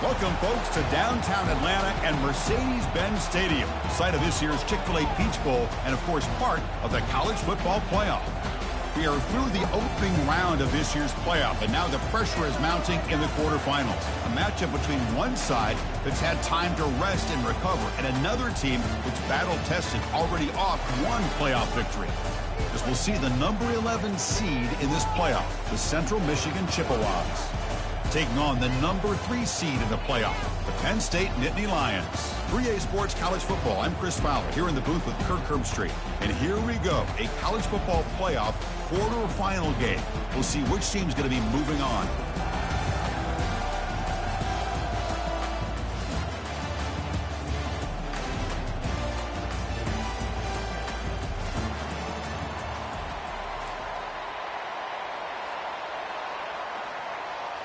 Welcome, folks, to downtown Atlanta and Mercedes-Benz Stadium, site of this year's Chick-fil-A Peach Bowl and, of course, part of the college football playoff. We are through the opening round of this year's playoff, and now the pressure is mounting in the quarterfinals. A matchup between one side that's had time to rest and recover, and another team that's battle-tested, already off one playoff victory. As we'll see the number 11 seed in this playoff, the Central Michigan Chippewas, taking on the number 3 seed in the playoff, the Penn State Nittany Lions. 3A Sports College Football, I'm Chris Fowler, here in the booth with Kirk Herbstreit. And here we go, a college football playoff quarterfinal game. We'll see which team's going to be moving on.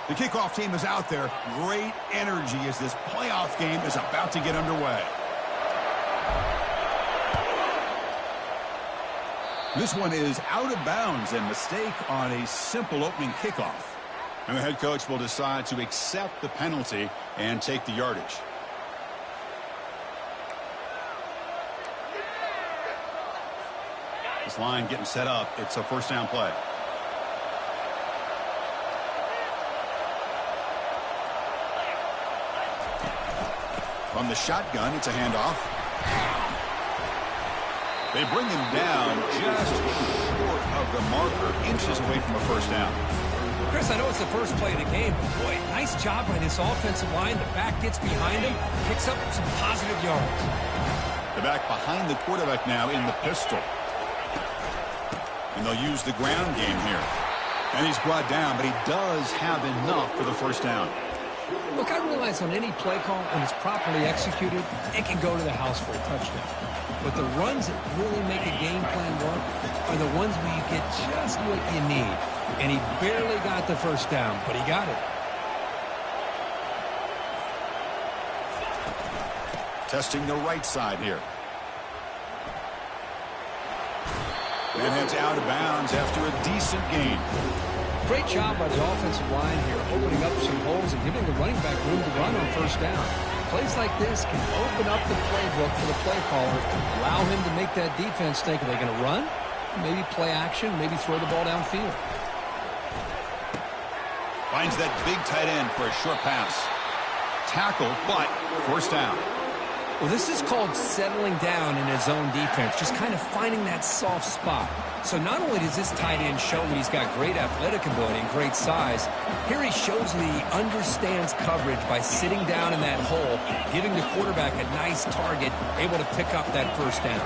The kickoff team is out there. Great energy as this playoff game is about to get underway. This one is out of bounds, and mistake on a simple opening kickoff. And the head coach will decide to accept the penalty and take the yardage. This line getting set up. It's a first down play. From the shotgun, it's a handoff. They bring him down just short of the marker, inches away from a first down. Chris, I know it's the first play of the game, but boy, nice job by this offensive line. The back gets behind him, picks up some positive yards. The back behind the quarterback now in the pistol. And they'll use the ground game here. And he's brought down, but he does have enough for the first down. Look, I realize on any play call, when it's properly executed, it can go to the house for a touchdown. But the runs that really make a game plan work are the ones where you get just what you need. And he barely got the first down, but he got it. Testing the right side here. And heads out of bounds after a decent gain. Great job by the offensive line here, opening up some holes and giving the running back room to run on first down. Plays like this can open up the playbook for the play caller, allow him to make that defense think, are they going to run? Maybe play action, maybe throw the ball downfield. Finds that big tight end for a short pass. Tackle, but first down. Well, this is called settling down in his own defense, just kind of finding that soft spot. So not only does this tight end show he's got great athletic ability and great size, here he shows that he understands coverage by sitting down in that hole, giving the quarterback a nice target, able to pick up that first down.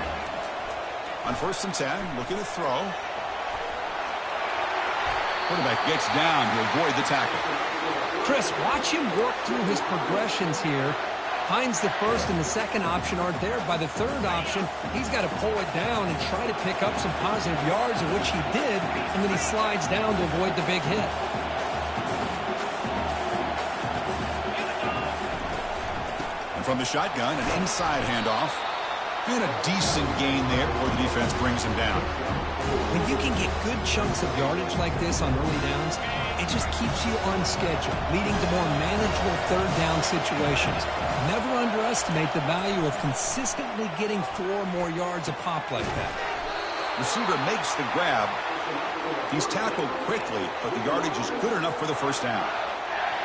On 1st and 10, looking to throw. Quarterback gets down to avoid the tackle. Chris, watch him work through his progressions here. Finds the first and the second option aren't there. By the third option, he's got to pull it down and try to pick up some positive yards, of which he did, and then he slides down to avoid the big hit. And from the shotgun, an inside handoff. And a decent gain there before the defense brings him down. When you can get good chunks of yardage like this on early downs, it just keeps you on schedule, leading to more manageable third down situations. Never underestimate the value of consistently getting 4 more yards a pop like that. Receiver makes the grab. He's tackled quickly, but the yardage is good enough for the first down.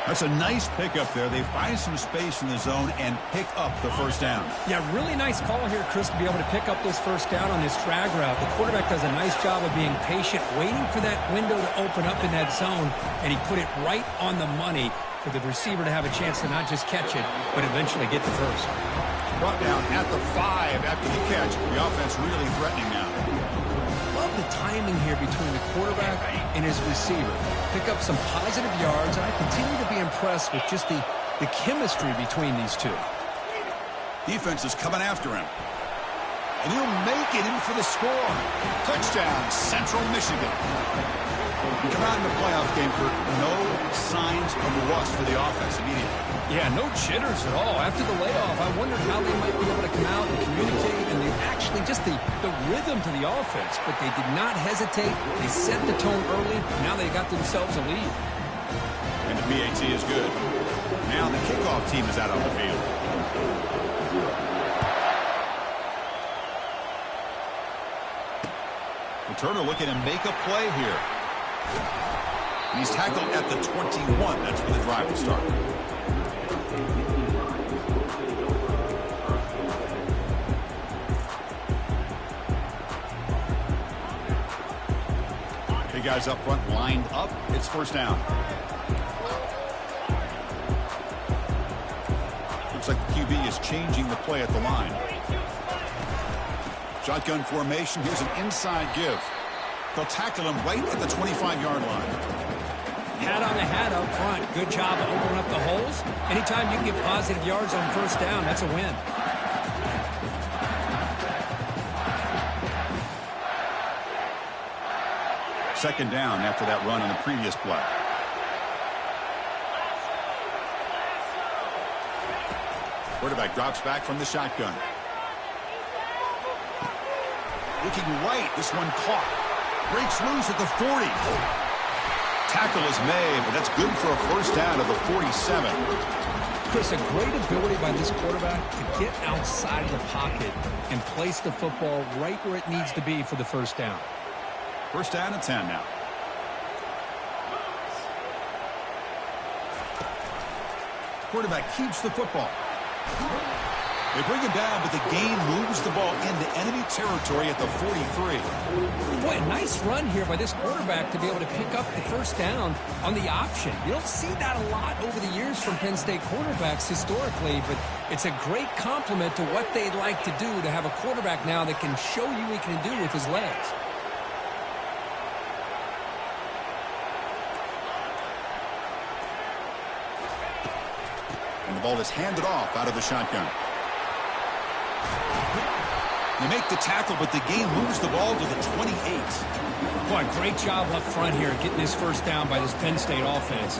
That's a nice pickup there. They find some space in the zone and pick up the first down. Yeah, really nice call here, Chris, to be able to pick up this first down on this drag route. The quarterback does a nice job of being patient, waiting for that window to open up in that zone, and he put it right on the money for the receiver to have a chance to not just catch it, but eventually get the first. Brought down at the 5 after the catch. The offense really threatening now. Love the timing here between the quarterback and his receiver. Pick up some positive yards, and I continue to be impressed with just the chemistry between these two. Defense is coming after him. And he'll make it in for the score. Touchdown, Central Michigan. We come out in the playoff game for no signs of rust for the offense immediately. Yeah, no jitters at all. After the layoff, I wondered how they might be able to come out and communicate, and actually just the rhythm to the offense. But they did not hesitate. They set the tone early. Now they got themselves a lead. And the PAT is good. Now the kickoff team is out on the field. Returner looking to make a play here. And he's tackled at the 21. That's where the drive will start. Big guys up front lined up. It's first down. Looks like the QB is changing the play at the line. Shotgun formation. Here's an inside give. They'll tackle him right at the 25-yard line. Hat on the hat up front. Good job of opening up the holes. Anytime you can get positive yards on first down, that's a win. Second down after that run on the previous play. Quarterback drops back from the shotgun. Looking right. This one caught. Breaks loose at the 40. Tackle is made, but that's good for a first down of the 47. Chris, a great ability by this quarterback to get outside of the pocket and place the football right where it needs to be for the first down. First down and 10 now. Quarterback keeps the football. They bring him down, but the gain moves the ball into enemy territory at the 43. Boy, a nice run here by this quarterback to be able to pick up the first down on the option. You don't see that a lot over the years from Penn State quarterbacks historically, but it's a great compliment to what they'd like to do to have a quarterback now that can show you what he can do with his legs. And the ball is handed off out of the shotgun. They make the tackle, but the gain moves the ball to the 28. Boy, great job up front here getting this first down by this Penn State offense.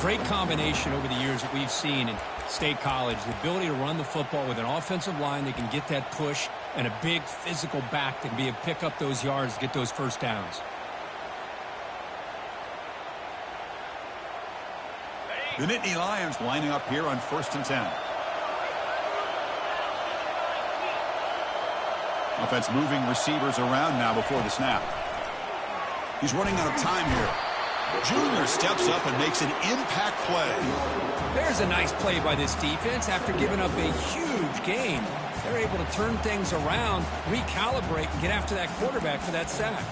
Great combination over the years that we've seen in State College. The ability to run the football with an offensive line that can get that push and a big physical back that can be able to pick up those yards, get those first downs. The Nittany Lions lining up here on 1st and 10. Offense moving receivers around now before the snap. He's running out of time here. Junior steps up and makes an impact play. There's a nice play by this defense after giving up a huge gain. They're able to turn things around, recalibrate, and get after that quarterback for that sack.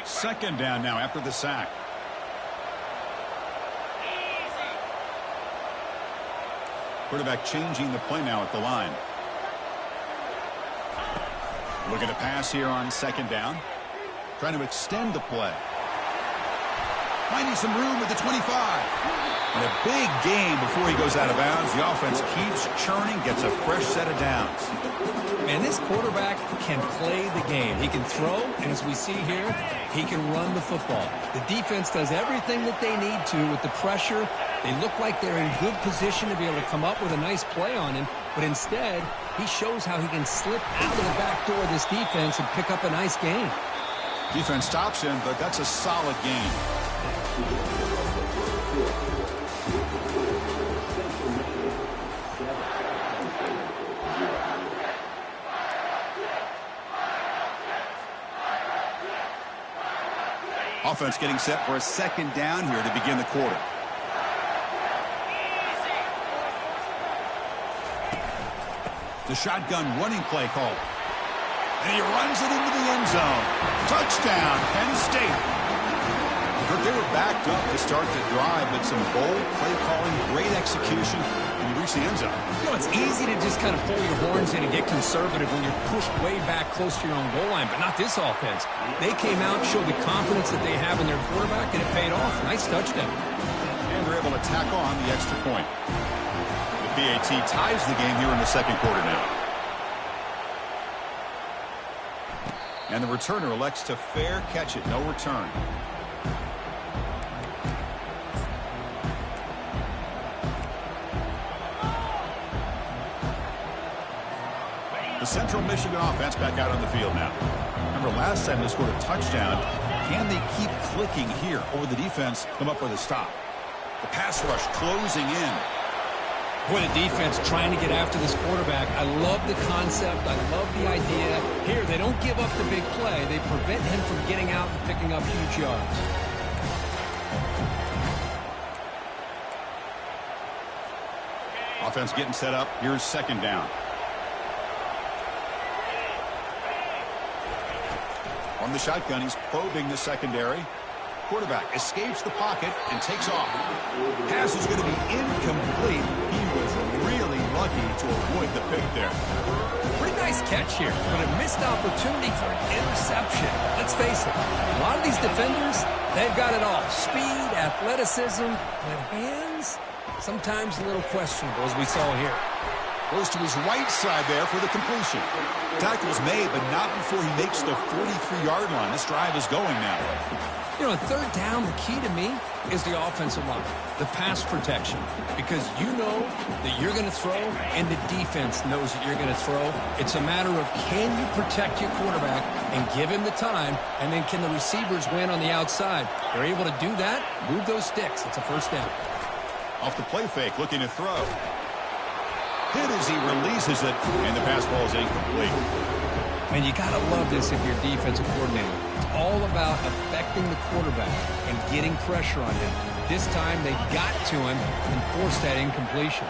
Second down now after the sack. Quarterback changing the play now at the line. Looking to pass here on second down. Trying to extend the play. Finding some room at the 25. And a big gain before he goes out of bounds. The offense keeps churning, gets a fresh set of downs. Man, this quarterback can play the game. He can throw, and as we see here, he can run the football. The defense does everything that they need to with the pressure. They look like they're in good position to be able to come up with a nice play on him, but instead, he shows how he can slip out of the back door of this defense and pick up a nice gain. Defense stops him, but that's a solid gain. Offense getting set for a second down here to begin the quarter. The shotgun running play call. And he runs it into the end zone. Touchdown, Penn State. They were backed up to start the drive, but some bold play calling, great execution, and you reach the end zone. You know, it's easy to just kind of pull your horns in and get conservative when you're pushed way back close to your own goal line, but not this offense. They came out, showed the confidence that they have in their quarterback, and it paid off. Nice touchdown. And they're able to tackle on the extra point. The BAT ties the game here in the second quarter now. And the returner elects to fair catch it. No return. The Central Michigan offense back out on the field now. Remember, last time they scored a touchdown. Can they keep clicking here, or will the defense come up with a stop? The pass rush closing in. Boy, the defense trying to get after this quarterback. I love the concept. I love the idea. Here, they don't give up the big play. They prevent him from getting out and picking up huge yards. Offense getting set up. Here's second down. From the shotgun, he's probing the secondary. Quarterback escapes the pocket and takes off. Pass is going to be incomplete. He was really lucky to avoid the pick there. Pretty nice catch here, but a missed opportunity for an interception. Let's face it, a lot of these defenders, they've got it all. Speed, athleticism, but hands, sometimes a little questionable, as we saw here. Goes to his right side there for the completion. Tackle's made, but not before he makes the 43-yard line. This drive is going now. You know, on third down, the key to me is the offensive line, the pass protection, because you know that you're going to throw and the defense knows that you're going to throw. It's a matter of can you protect your quarterback and give him the time, and then can the receivers win on the outside? They're able to do that, move those sticks. It's a first down. Off the play fake, looking to throw. Hit as he releases it, and the pass ball is incomplete. And you got to love this if you're a defensive coordinator. It's all about affecting the quarterback and getting pressure on him. This time they got to him and forced that incompletion.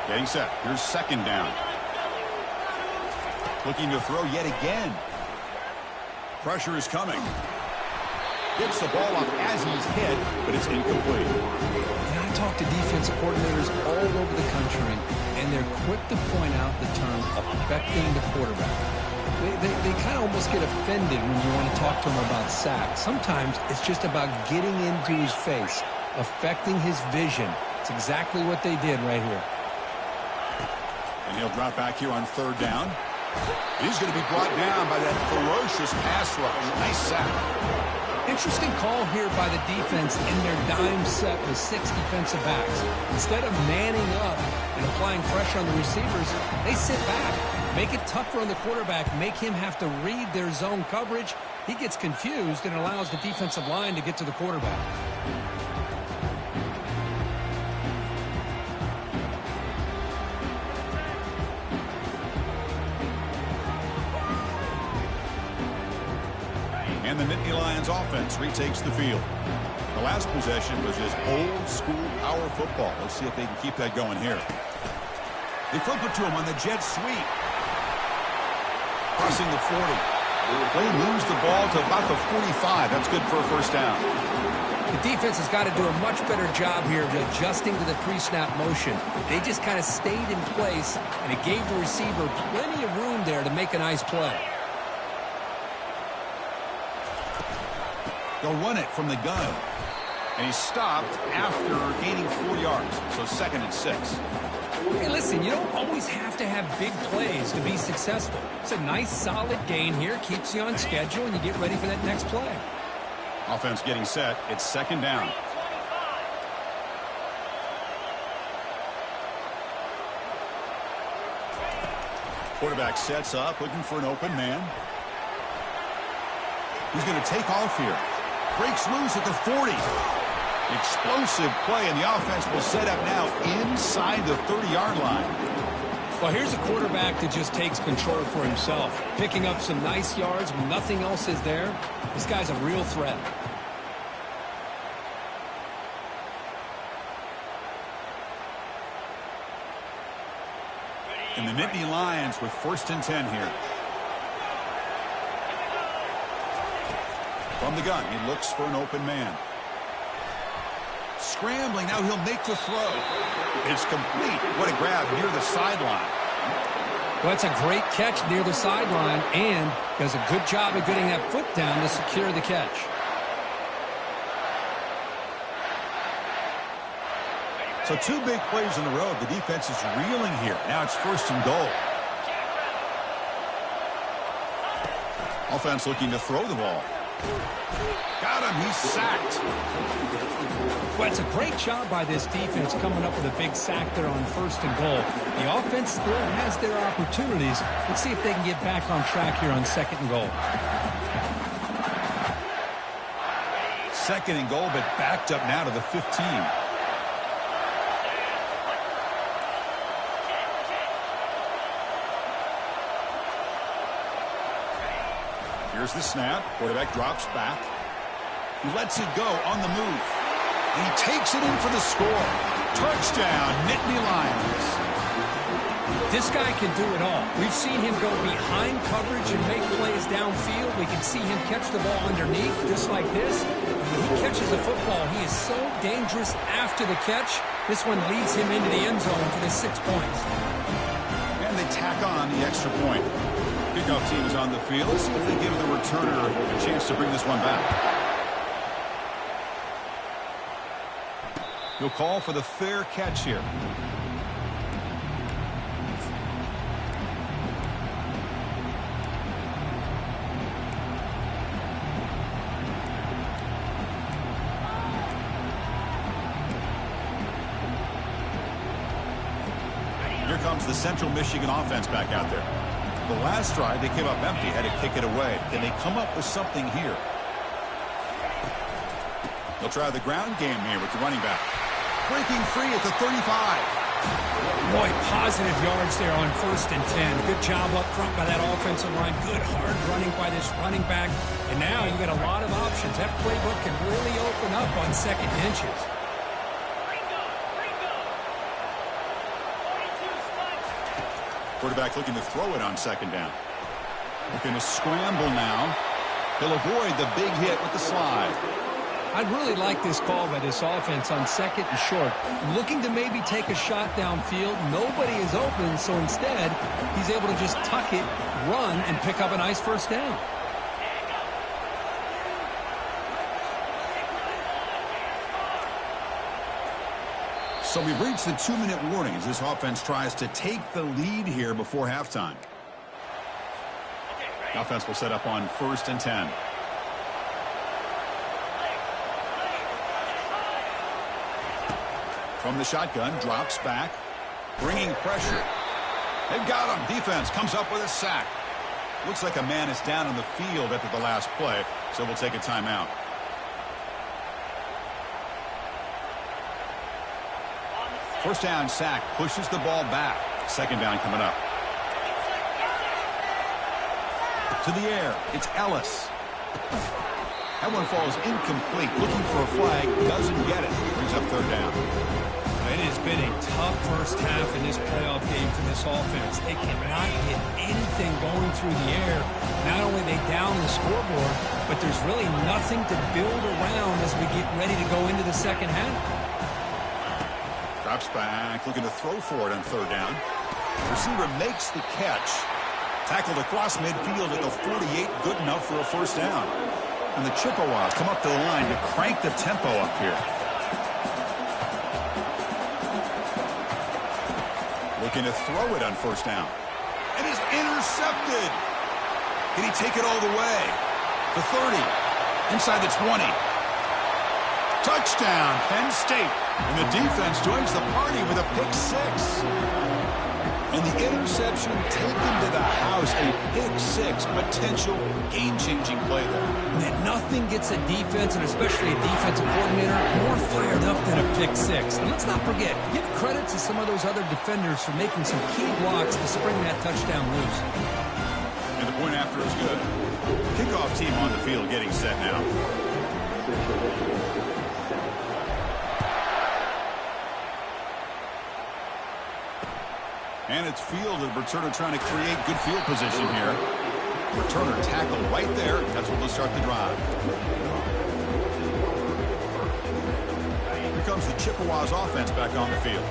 Getting set. Here's second down. Looking to throw yet again. Pressure is coming. Gets the ball off as he's hit, but it's incomplete. And I talk to defensive coordinators all over the country, and they're quick to point out the term affecting the quarterback. They kind of almost get offended when you want to talk to them about sacks. Sometimes it's just about getting into his face, affecting his vision. It's exactly what they did right here. And he'll drop back here on third down. He's going to be brought down by that ferocious pass rush. Nice sack. Interesting call here by the defense in their dime set with 6 defensive backs. Instead of manning up and applying pressure on the receivers, they sit back, make it tougher on the quarterback, make him have to read their zone coverage. He gets confused and allows the defensive line to get to the quarterback. And the Nittany Lions offense retakes the field. The last possession was just old school power football. Let's see if they can keep that going here. They flip it to him on the jet sweep. Crossing the 40. They moves the ball to about the 45. That's good for a first down. The defense has got to do a much better job here of adjusting to the pre-snap motion. They just kind of stayed in place, and it gave the receiver plenty of room there to make a nice play. They'll run it from the gun. And he's stopped after gaining 4 yards. So 2nd and 6. Hey, listen, you don't always have to have big plays to be successful. It's a nice, solid gain here. Keeps you on schedule, and you get ready for that next play. Offense getting set. It's second down. Quarterback sets up, looking for an open man. He's going to take off here. Breaks loose at the 40. Explosive play, and the offense will set up now inside the 30-yard line. Well, here's a quarterback that just takes control for himself, picking up some nice yards when nothing else is there. This guy's a real threat. And the Nittany Lions with 1st and 10 here. From the gun, he looks for an open man. Scrambling, now he'll make the throw. It's complete. What a grab near the sideline. Well, that's a great catch near the sideline, and does a good job of getting that foot down to secure the catch. So 2 big plays in a row. The defense is reeling here. Now it's 1st and goal. Offense looking to throw the ball. Got him. He's sacked. Well, it's a great job by this defense coming up with a big sack there on 1st and goal. The offense still has their opportunities. Let's see if they can get back on track here on 2nd and goal. 2nd and goal, but backed up now to the 15. Here's the snap. Quarterback drops back. He lets it go on the move. And he takes it in for the score. Touchdown, Nittany Lions. This guy can do it all. We've seen him go behind coverage and make plays downfield. We can see him catch the ball underneath, just like this. When he catches the football, he is so dangerous after the catch. This one leads him into the end zone for the 6 points. And they tack on the extra point. Kickoff team is on the field. Let's see if they give the returner a chance to bring this one back. He'll call for the fair catch here. Here comes the Central Michigan offense back out there. The last drive, they came up empty, had to kick it away. Can they come up with something here? They'll try the ground game here with the running back. Breaking free at the 35. Boy, positive yards there on 1st and 10. Good job up front by that offensive line. Good hard running by this running back. And now you got a lot of options. That playbook can really open up on 2nd inches. Quarterback looking to throw it on 2nd down. Looking to scramble now. He'll avoid the big hit with the slide. I'd really like this call by this offense on 2nd and short. Looking to maybe take a shot downfield. Nobody is open, so instead, he's able to just tuck it, run, and pick up a nice 1st down. So we've reached the 2-minute warning as this offense tries to take the lead here before halftime. The offense will set up on 1st and 10. From the shotgun, drops back, bringing pressure. They've got him. Defense comes up with a sack. Looks like a man is down on the field after the last play, so we'll take a timeout. First down sack, pushes the ball back. 2nd down coming up. To the air, it's Ellis. That one falls incomplete. Looking for a flag, doesn't get it. Brings up 3rd down. It has been a tough first half in this playoff game for this offense. They cannot get anything going through the air. Not only they down the scoreboard, but there's really nothing to build around as we get ready to go into the 2nd half. Drops back, looking to throw for it on 3rd down. Receiver makes the catch. Tackled across midfield at the 48, good enough for a 1st down. And the Chippewas come up to the line to crank the tempo up here. Looking to throw it on 1st down. And is intercepted. Can he take it all the way? The 30. Inside the 20. Touchdown, Penn State. And the defense joins the party with a pick 6. And the interception taken to the house. A pick 6. Potential game-changing play there. And nothing gets a defense, and especially a defensive coordinator, more fired up than a pick 6. And let's not forget, give credit to some of those other defenders for making some key blocks to spring that touchdown loose. And the point after is good. Kickoff team on the field getting set now. And it's field, the returner trying to create good field position here. Returner tackle right there. That's what will start the drive. Here comes the Chippewas offense back on the field.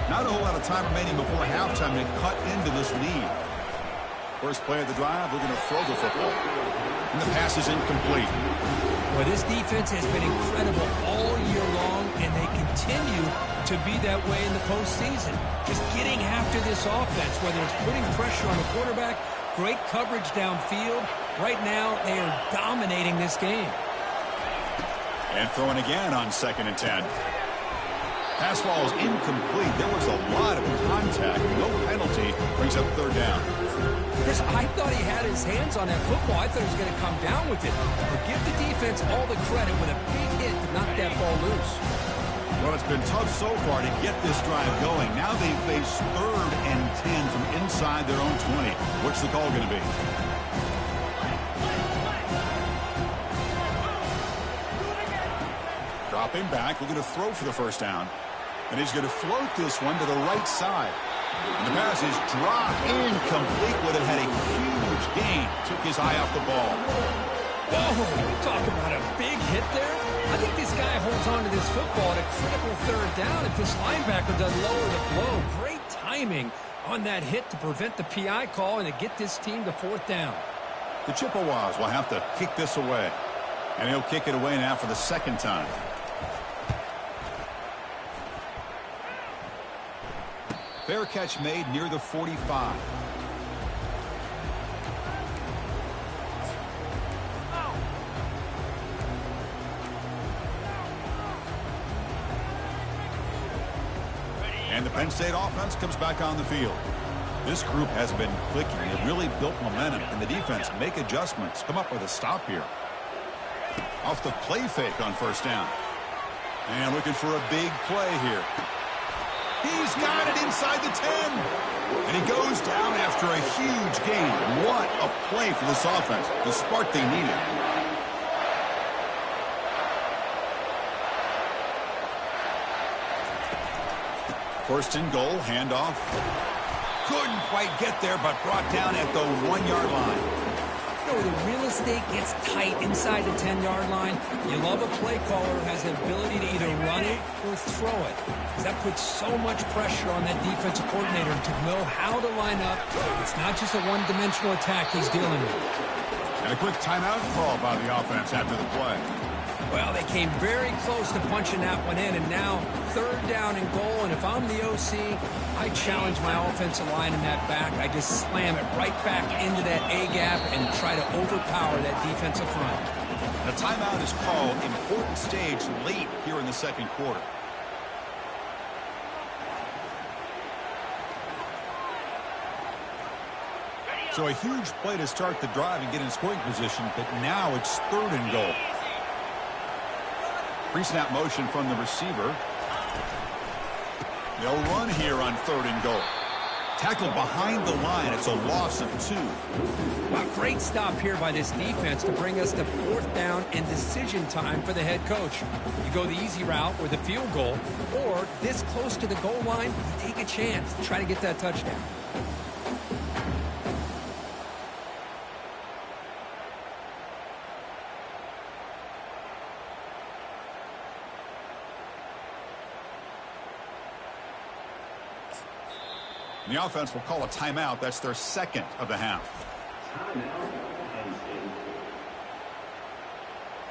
Not a whole lot of time remaining before halftime to cut into this lead. First play of the drive, we're going to throw the football. And the pass is incomplete. Well, this defense has been incredible all year long, and they continue to be that way in the postseason. Just getting after this offense, whether it's putting pressure on the quarterback, great coverage downfield, Right now, they are dominating this game. And throwing again on 2nd and 10. Pass ball is incomplete. There was a lot of contact. No penalty. Brings up 3rd down. Chris, I thought he had his hands on that football. I thought he was going to come down with it. But give the defense all the credit with a big hit to knock that ball loose. Well, it's been tough so far to get this drive going. Now they face 3rd and 10 from inside their own 20. What's the call going to be? Dropping back, looking to throw for the 1st down. And he's going to float this one to the right side. And the pass is dropped incomplete. Would have had a huge gain. Took his eye off the ball. Whoa, talk about a big hit there. I think this guy holds on to this football at a critical 3rd down if this linebacker does lower the blow. Great timing on that hit to prevent the PI call and to get this team to 4th down. The Chippewas will have to kick this away. And he'll kick it away now for the 2nd time. Fair catch made near the 45. And the Penn State offense comes back on the field. This group has been clicking. They've really built momentum. And the defense make adjustments. Come up with a stop here. Off the play fake on 1st down. And looking for a big play here. He's got it inside the 10. And he goes down after a huge gain. What a play for this offense. The spark they needed. First and goal, handoff. Couldn't quite get there, but brought down at the 1-yard line. You know, the real estate gets tight inside the 10-yard line. You love a play caller who has the ability to either run it or throw it. Because that puts so much pressure on that defensive coordinator to know how to line up. It's not just a one-dimensional attack he's dealing with. And a quick timeout call by the offense after the play. Well, they came very close to punching that one in, and now 3rd down and goal. And if I'm the OC, I challenge my offensive line in that back. I just slam it right back into that A-gap and try to overpower that defensive front. The timeout is called. Important stage late here in the 2nd quarter. So a huge play to start the drive and get in scoring position, but now it's 3rd and goal. Pre-snap motion from the receiver. They'll run here on 3rd and goal. Tackled behind the line. It's a loss of 2. Well, great stop here by this defense to bring us to 4th down and decision time for the head coach. You go the easy route or the field goal, or this close to the goal line, you take a chance to try to get that touchdown. The offense will call a timeout. That's their 2nd of the half.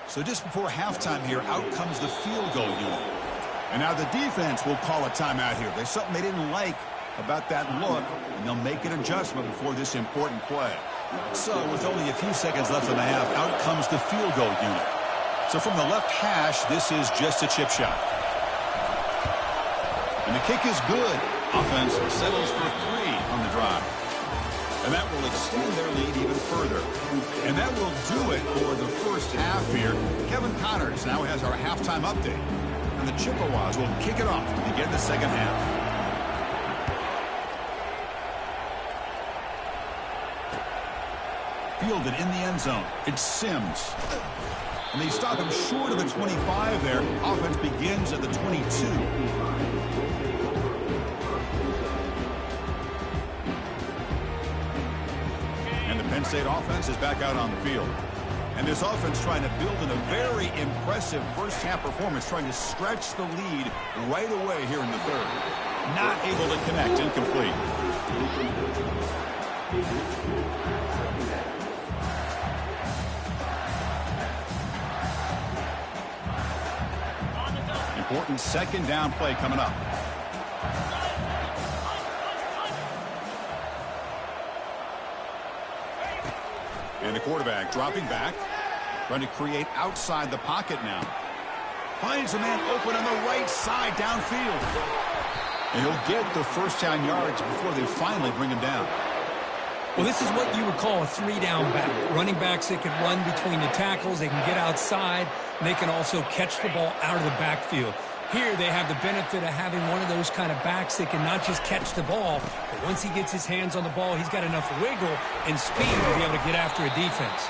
So just before halftime here, out comes the field goal unit. And now the defense will call a timeout here. There's something they didn't like about that look, and they'll make an adjustment before this important play. So with only a few seconds left in the half, out comes the field goal unit. So from the left hash, this is just a chip shot. And the kick is good. Offense settles for 3 on the drive. And that will extend their lead even further. And that will do it for the first half here. Kevin Connors now has our halftime update. And the Chippewas will kick it off to begin the 2nd half. Fielded in the end zone. It's Sims. And they stop him short of the 25 there. Offense begins at the 22. Penn State offense is back out on the field. And this offense trying to build in a very impressive first half performance, trying to stretch the lead right away here in the 3rd. Not able to connect, incomplete. Important 2nd down play coming up. And the quarterback dropping back. Trying to create outside the pocket now. Finds a man open on the right side downfield. And he'll get the first down yards before they finally bring him down. Well, this is what you would call a three-down back. Running backs, they can run between the tackles, they can get outside, and they can also catch the ball out of the backfield. Here, they have the benefit of having one of those kind of backs that can not just catch the ball, but once he gets his hands on the ball, he's got enough wiggle and speed to be able to get after a defense.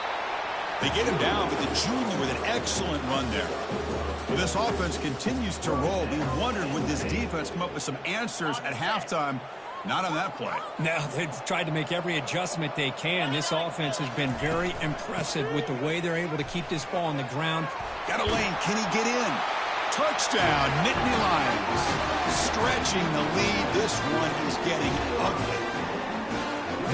They get him down, but the junior with an excellent run there. Well, this offense continues to roll. We wondered, would this defense come up with some answers at halftime? Not on that play. Now, they've tried to make every adjustment they can. This offense has been very impressive with the way they're able to keep this ball on the ground. Got a lane. Can he get in? Touchdown, Nittany Lions. Stretching the lead. This one is getting ugly.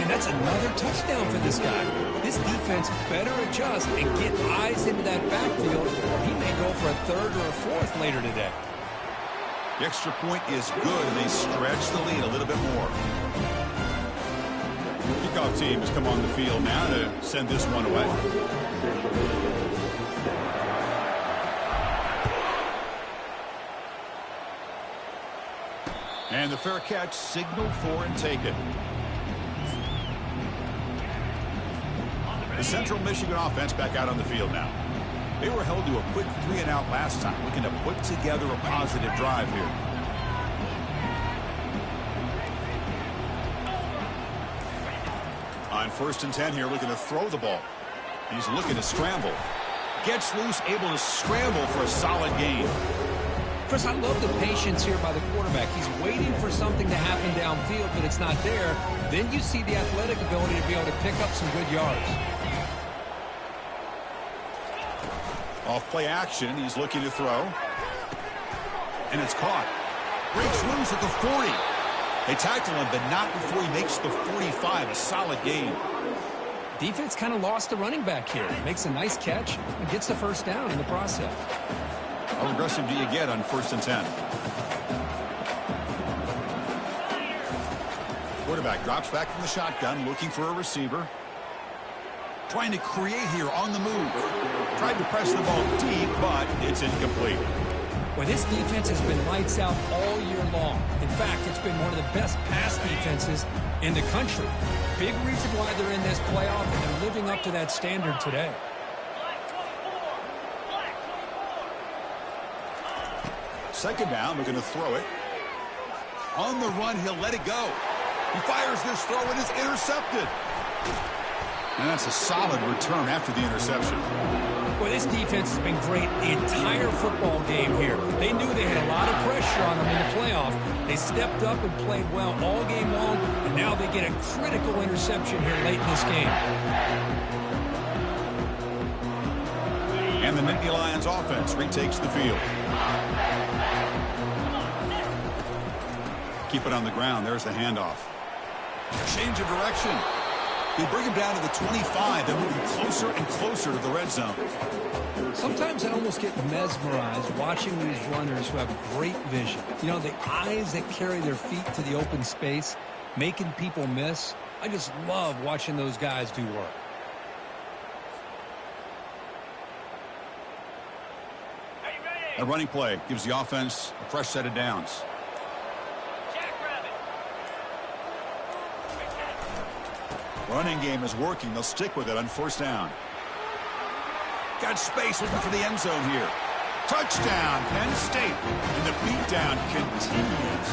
And that's another touchdown for this guy. This defense better adjust and get eyes into that backfield, or he may go for a third or a fourth later today. The extra point is good, and they stretch the lead a little bit more. Kickoff team has come on the field now to send this one away. And the fair catch signaled for and taken. The Central Michigan offense back out on the field now. They were held to a quick 3-and-out last time, looking to put together a positive drive here. On 1st and 10 here, looking to throw the ball. He's looking to scramble. Gets loose, able to scramble for a solid gain. Chris, I love the patience here by the quarterback. He's waiting for something to happen downfield, but it's not there. Then you see the athletic ability to be able to pick up some good yards. Off play action, he's looking to throw. And it's caught. Breaks loose at the 40. They tackle him, but not before he makes the 45. A solid gain. Defense kind of lost the running back here. Makes a nice catch and gets the first down in the process. How aggressive do you get on 1st and 10? Quarterback drops back from the shotgun, looking for a receiver. Trying to create here on the move. Tried to press the ball deep, but it's incomplete. Well, this defense has been lights out all year long. In fact, it's been one of the best pass defenses in the country. Big reason why they're in this playoff, and they're living up to that standard today. Second down, we're going to throw it. On the run, he'll let it go. He fires this throw and is intercepted. And that's a solid return after the interception. Well, this defense has been great the entire football game here. They knew they had a lot of pressure on them in the playoff. They stepped up and played well all game long, and now they get a critical interception here late in this game. And the Nittany Lions offense retakes the field. Keep it on the ground. There's the handoff. Change of direction. They bring him down to the 25. They're moving closer and closer to the red zone. Sometimes I almost get mesmerized watching these runners who have great vision. You know, the eyes that carry their feet to the open space, making people miss. I just love watching those guys do work. A running play gives the offense a fresh set of downs. Running game is working. They'll stick with it on 1st down. Got space looking for the end zone here. Touchdown, Penn State. And the beatdown continues.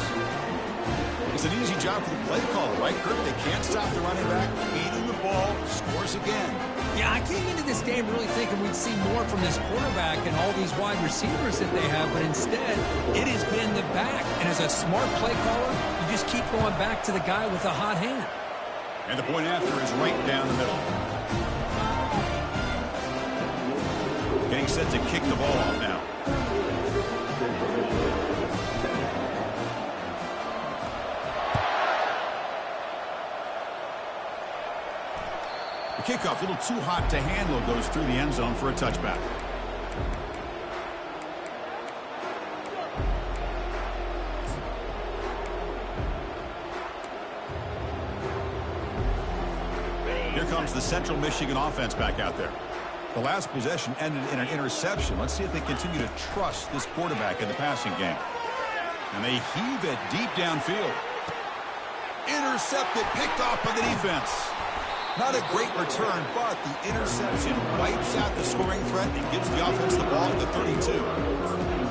It's an easy job for the play caller, right, Kurt? They can't stop the running back. Feeding the ball, scores again. Yeah, I came into this game really thinking we'd see more from this quarterback and all these wide receivers that they have, but instead, it has been the back. And as a smart play caller, you just keep going back to the guy with a hot hand. And the point after is right down the middle. Getting set to kick the ball off now. The kickoff, a little too hot to handle, goes through the end zone for a touchback. Here comes the Central Michigan offense back out there. The last possession ended in an interception. Let's see if they continue to trust this quarterback in the passing game. And they heave it deep downfield. Intercepted, picked off by the defense. Not a great return, but the interception wipes out the scoring threat and gives the offense the ball at the 32.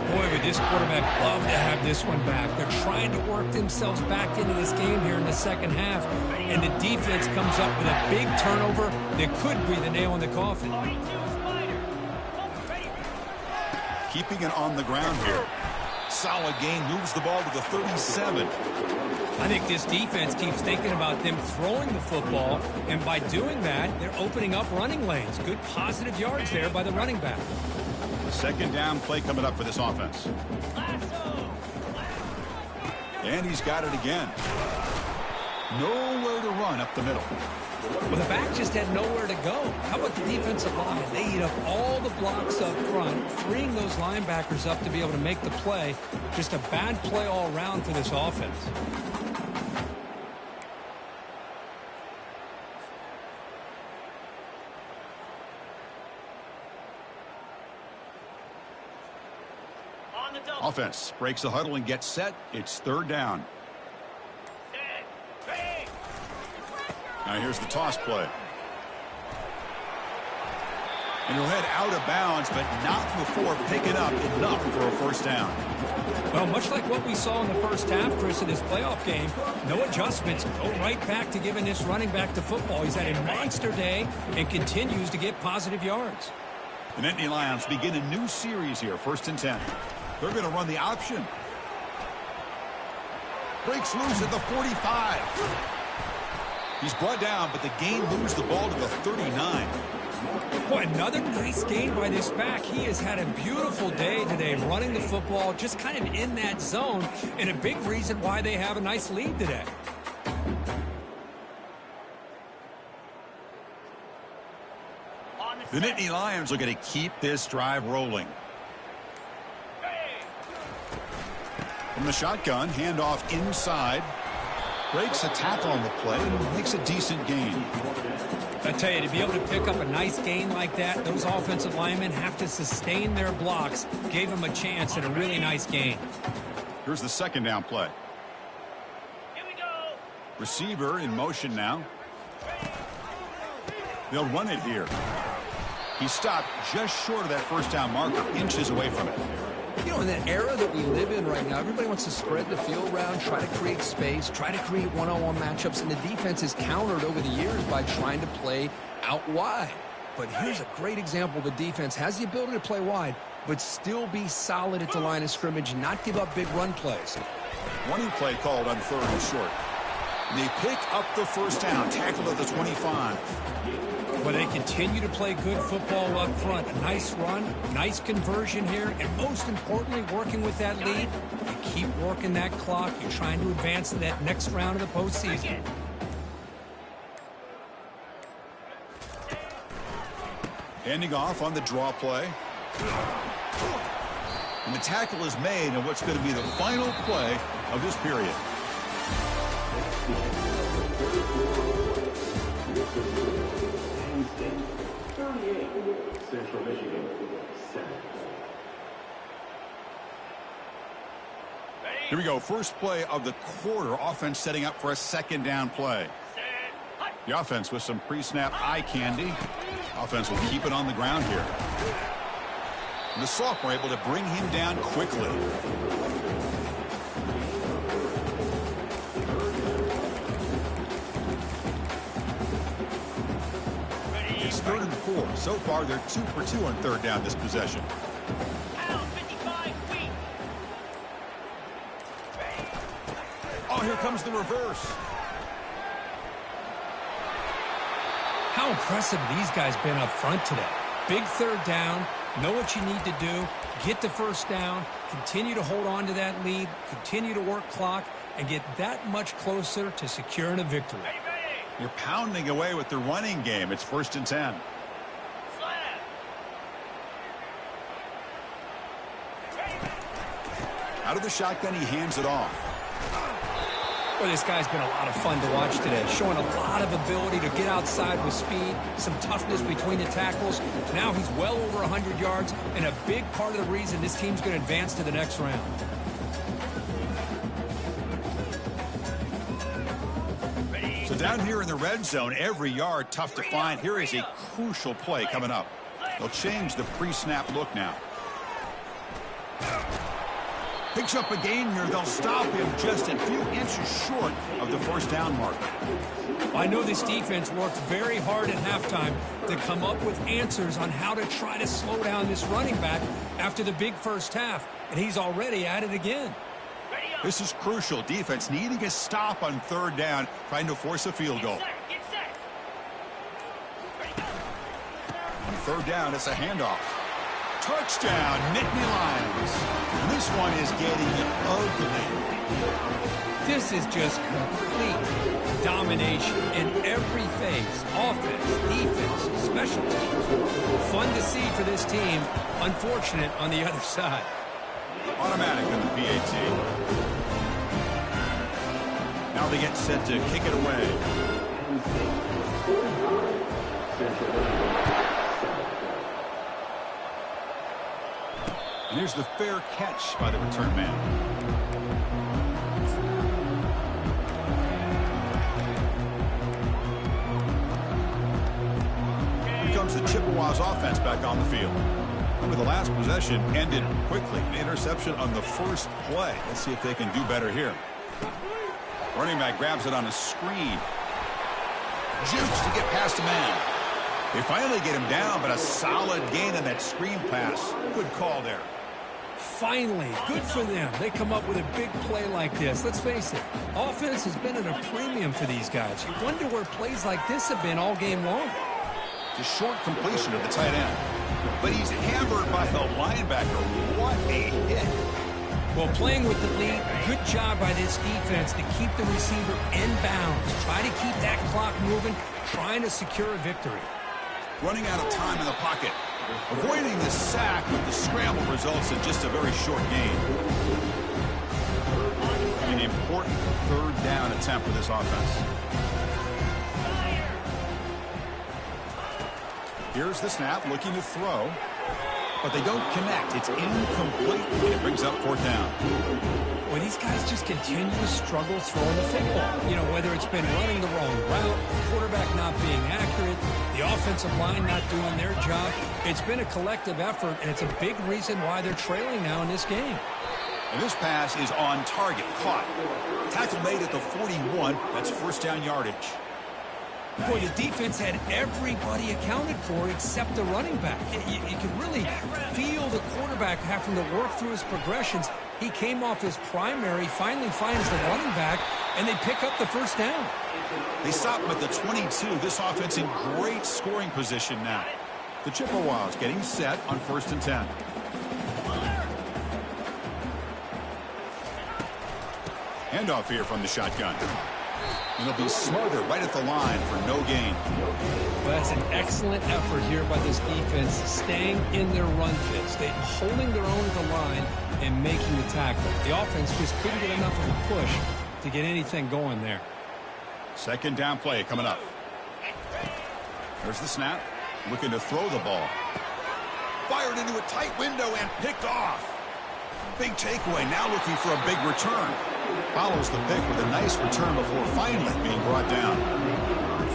Boy, would this quarterback love to have this one back. They're trying to work themselves back into this game here in the second half, and the defense comes up with a big turnover that could be the nail in the coffin. Keeping it on the ground here. Solid gain, moves the ball to the 37. I think this defense keeps thinking about them throwing the football, and by doing that, they're opening up running lanes. Good positive yards there by the running back. Second down play coming up for this offense. And he's got it again. Nowhere to run up the middle. Well, the back just had nowhere to go. How about the defensive line? They eat up all the blocks up front, freeing those linebackers up to be able to make the play. Just a bad play all around for this offense. Offense breaks the huddle and gets set. It's third down. Now here's the toss play. And he'll head out of bounds, but not before picking up enough for a first down. Well, much like what we saw in the first half, Chris, in this playoff game, no adjustments. Go right back to giving this running back the football. He's had a monster day and continues to get positive yards. The Nittany Lions begin a new series here, 1st and 10. They're going to run the option. Breaks loose at the 45. He's brought down, but the gain moves the ball to the 39. Boy, another nice gain by this back. He has had a beautiful day today running the football, just kind of in that zone, and a big reason why they have a nice lead today. The Nittany Lions are going to keep this drive rolling. From the shotgun, handoff inside. Breaks a tackle on the play and makes a decent gain. I tell you, to be able to pick up a nice gain like that, those offensive linemen have to sustain their blocks. Gave them a chance and a really nice gain. Here's the second down play. Here we go. Receiver in motion now. They'll run it here. He stopped just short of that first down marker, inches away from it. You know, in the era that we live in right now, everybody wants to spread the field around, try to create space, try to create one-on-one matchups, and the defense is countered over the years by trying to play out wide. But here's a great example. The defense has the ability to play wide, but still be solid at the line of scrimmage, not give up big run plays. Running play called on 3rd and short. And they pick up the first down, tackled at the 25. But they continue to play good football up front. A nice run, nice conversion here, and most importantly, working with that lead. You keep working that clock. You're trying to advance to that next round of the postseason. Handing off on the draw play. And the tackle is made on what's going to be the final play of this period. Central Michigan, 7. Here we go. First play of the quarter. Offense setting up for a second down play. The offense with some pre-snap eye candy. Offense will keep it on the ground here. And the sophomore able to bring him down quickly. It's 3rd and 4. So far, they're 2 for 2 on 3rd down this possession. Oh, here comes the reverse. How impressive these guys been up front today. Big 3rd down, know what you need to do, get the first down, continue to hold on to that lead, continue to work clock, and get that much closer to securing a victory. You're pounding away with the running game. It's 1st and 10. Out of the shotgun, he hands it off. Well, this guy's been a lot of fun to watch today, showing a lot of ability to get outside with speed, some toughness between the tackles. Now he's well over 100 yards, and a big part of the reason this team's going to advance to the next round. So down here in the red zone, every yard tough to find. Here is a crucial play coming up. They'll change the pre-snap look now. Picks up a gain here. They'll stop him just a few inches short of the first down mark. I know this defense worked very hard at halftime to come up with answers on how to try to slow down this running back after the big first half, and he's already at it again. This is crucial. Defense needing a stop on third down, trying to force a field goal. On third down, it's a handoff. Touchdown, Nittany Lions. And this one is getting ugly. This is just complete domination in every phase. Offense, defense, special teams. Fun to see for this team. Unfortunate on the other side. Automatic in the PAT. Now they get set to kick it away. And here's the fair catch by the return man. Here comes the Chippewas offense back on the field. Remember, the last possession ended quickly. An interception on the first play. Let's see if they can do better here. Running back grabs it on a screen. Jukes to get past a man. They finally get him down, but a solid gain on that screen pass. Good call there. Finally, good for them. They come up with a big play like this. Let's face it, offense has been at a premium for these guys. You wonder where plays like this have been all game long. It's a short completion of the tight end. But he's hammered by the linebacker. What a hit. Well, playing with the lead, good job by this defense to keep the receiver in bounds. Try to keep that clock moving, trying to secure a victory. Running out of time in the pocket. Avoiding the sack with the scramble results in just a very short gain. An important third down attempt for this offense. Here's the snap, looking to throw. But they don't connect. It's incomplete, and it brings up fourth down. Well, these guys just continue to struggle throwing the football. You know, whether it's been running the wrong route, the quarterback not being accurate, the offensive line not doing their job. It's been a collective effort, and it's a big reason why they're trailing now in this game. And this pass is on target, caught. Tackle made at the 41. That's first down yardage. Boy, the defense had everybody accounted for except the running back. You could really feel the quarterback having to work through his progressions. He came off his primary, finally finds the running back, and they pick up the first down. They stop him at the 22. This offense in great scoring position now. The Chippewas getting set on 1st and 10. Handoff here from the shotgun. And it'll be smothered right at the line for no gain. Well, that's an excellent effort here by this defense, staying in their run fit, holding their own at the line and making the tackle. The offense just couldn't get enough of a push to get anything going there. Second down play coming up. There's the snap. Looking to throw the ball. Fired into a tight window and picked off. Big takeaway, now looking for a big return. Follows the pick with a nice return before finally being brought down.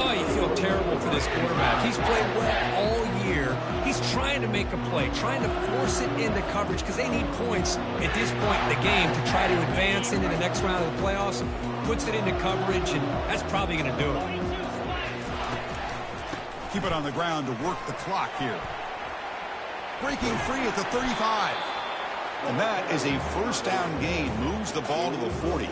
Oh, you feel terrible for this quarterback. He's played well all year. He's trying to make a play, trying to force it into coverage because they need points at this point in the game to try to advance into the next round of the playoffs. Puts it into coverage, and that's probably going to do it. Keep it on the ground to work the clock here. Breaking free at the 35. And that is a first down gain. Moves the ball to the 40.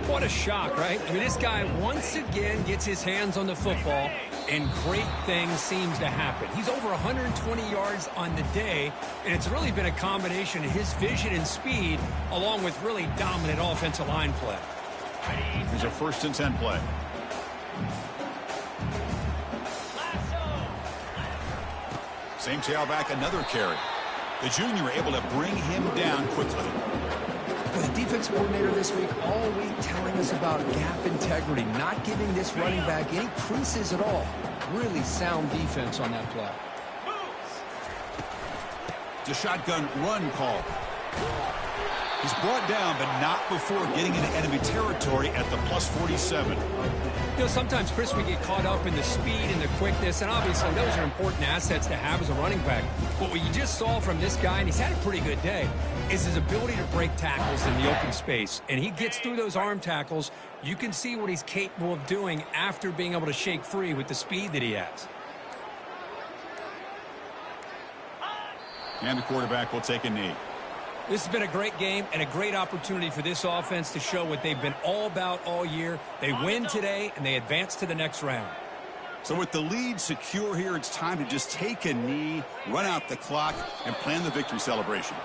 What a shock, right? I mean, this guy once again gets his hands on the football, and great things seems to happen. He's over 120 yards on the day, and it's really been a combination of his vision and speed, along with really dominant offensive line play. Here's a 1st and 10 play. Same tailback, another carry. The junior able to bring him down quickly. Well, The defensive coordinator this week all week telling us about gap integrity, not giving this running back any creases at all. Really sound defense on that play. It's a shotgun run call. He's brought down, but not before getting into enemy territory at the plus 47. Sometimes, Chris, we get caught up in the speed and the quickness, and obviously those are important assets to have as a running back. But what you just saw from this guy, and he's had a pretty good day, is his ability to break tackles in the open space. And he gets through those arm tackles. You can see what he's capable of doing after being able to shake free with the speed that he has. And the quarterback will take a knee. This has been a great game and a great opportunity for this offense to show what they've been all about all year. They win today, and they advance to the next round. So with the lead secure here, it's time to just take a knee, run out the clock, and plan the victory celebration.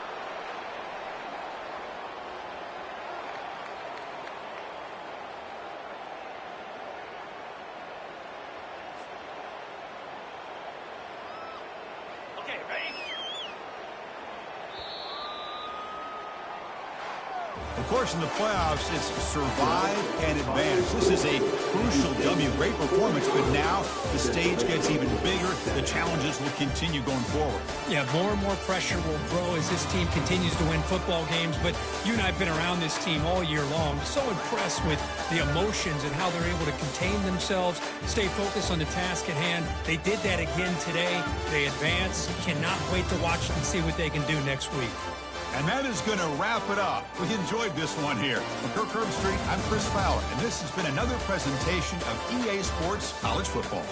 Okay, ready? Of course, in the playoffs, it's survive and advance. This is a crucial W. Great performance, but now the stage gets even bigger. The challenges will continue going forward. Yeah, more and more pressure will grow as this team continues to win football games. But you and I have been around this team all year long. So impressed with the emotions and how they're able to contain themselves, stay focused on the task at hand. They did that again today. They advance. Cannot wait to watch and see what they can do next week. And that is going to wrap it up. We enjoyed this one here. From Kirk Herbstreit, I'm Chris Fowler, and this has been another presentation of EA Sports College Football.